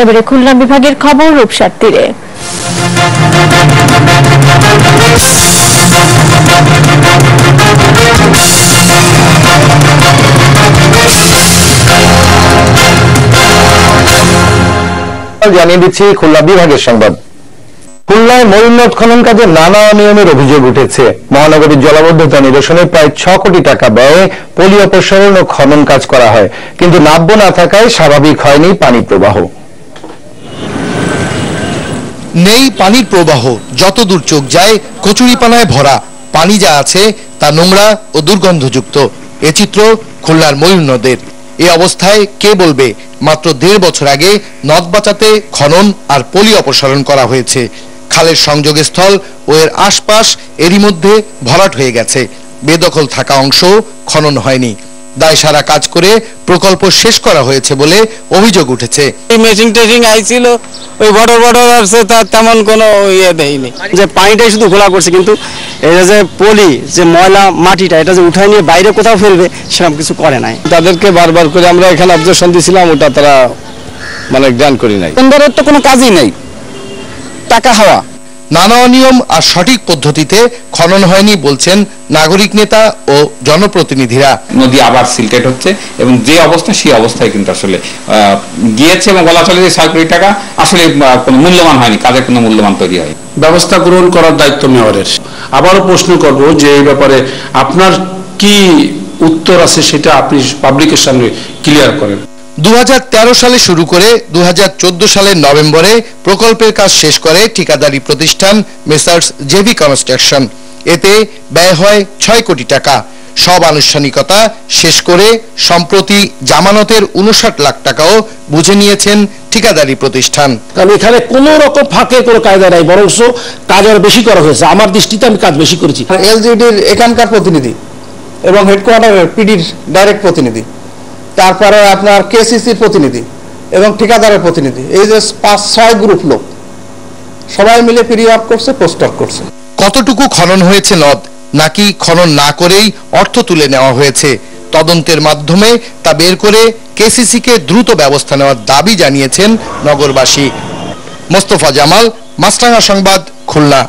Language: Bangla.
এবারে খুলনা বিভাগের খবর রূপসার তীরে। জানিয়ে দিচ্ছি খুলনা বিভাগের সংবাদ। খুলনায় ময়ূরনদ খনন কাজে নানা অনিয়মের অভিযোগ উঠেছে। মহানগরীর জলাবদ্ধতা নিরসনে প্রায় 6 কোটি টাকা ব্যয়ে পলি অপসারণ ও খনন কাজ করা হয়, কিন্তু নাব্য না থাকায় স্বাভাবিক হয়নি পানি প্রবাহ। নেই পানির প্রবাহ, যতদূর চোখ যায় কচুরিপানায় ভরা। পানি যা আছে তা নোংরা ও দুর্গন্ধযুক্ত। এ চিত্র খুলনার ময়ূরনদের। এই অবস্থায় কে বলবে মাত্র 1.5 বছর আগে নদ বাঁচাতে খনন আর পলি অপসারণ করা হয়েছে। খালের সংযোগস্থল ও এর আশপাশ এরই মধ্যে ভরাট হয়ে গেছে। বেদখল থাকা অংশ খনন হয়নি। দায়সারা কাজ করে প্রকল্প শেষ করা হয়েছে বলে অভিযোগ উঠেছে। মেশিন টেশিং আইছিল, ওই বড় আসছে, তার তেমন কোনো ইয়ে দেয়নি। যে পানিটাই শুধু ঘোলা করছে, কিন্তু এটা যে পলি, যে ময়লা মাটিটা, এটা যে উঠায় নিয়ে বাইরে কোথাও ফেলবে সেরকম কিছু করে নাই। তাদেরকে বারবার করে আমরা এখানে অবজেকশন দিয়েছিলাম, ওটা তারা মানে জ্ঞান করি নাই। টেন্ডারের তো কোনো কাজই নেই, টাকা হাওয়া। নানা অনিয়ম আর সঠিক পদ্ধতিতে খনন হয়নি বলছেন নাগরিক নেতা ও জনপ্রতিনিধিরা। নদী আবার সিলটেট হচ্ছে এবং যে অবস্থা সেই অবস্থায় কিন্তু আসলে গিয়েছে এবং বলা চলে যে 6 কোটি টাকা আসলে কোনো মূল্যবান হয়নি, কাজের কোনো মূল্যবান তৈরি হয়। ব্যবস্থা গ্রহণ করার দায়িত্ব মেয়রের। আবারও প্রশ্ন করব যে এই ব্যাপারে আপনার কি উত্তর আছে, সেটা আপনি পাবলিকের সামনে ক্লিয়ার করেন। 2013 সালে শুরু করে 2014 সালের নভেম্বরে প্রকল্পের কাজ শেষ করে ঠিকাদারি প্রতিষ্ঠান মেসার্স জেভি কনস্ট্রাকশন। এতে ব্যয় হয় 6 কোটি টাকা। সব আনুষ্ঠানিকতা শেষ করে সম্প্রতি জামানতের 59 লাখ টাকাও বুঝে নিয়েছেন ঠিকাদারি প্রতিষ্ঠান। কারণ এখানে কোন রকম ফাঁকে কোনো কায়দা নাই, বরং কাজ আরো বেশি করা হয়েছে। আমার দৃষ্টিতে আমি কাজ বেশি করেছি। এলজিডির এখানকার প্রতিনিধি এবং হেডকোয়ার্টারের পিডির ডাইরেক্ট প্রতিনিধি, তারপরে আপনার কেসিসির প্রতিনিধি এবং ঠিকাদারের প্রতিনিধি, এই যে 5-6 গ্রুপ লোক সবাই মিলে পিডি ওয়ার্ক করছে, পোস্ট ওয়ার্ক করছে। কতটুকু খনন হয়েছে নদ, নাকি খনন না করেই অর্থ তুলে নেওয়া হয়েছে, তদন্তের মাধ্যমে তা বের করে কেসিসিকে দ্রুত ব্যবস্থা নেওয়ার দাবি জানিয়েছেন নগরবাসী। মোস্তফা জামাল, মাছরাঙা সংবাদ, খুলনা।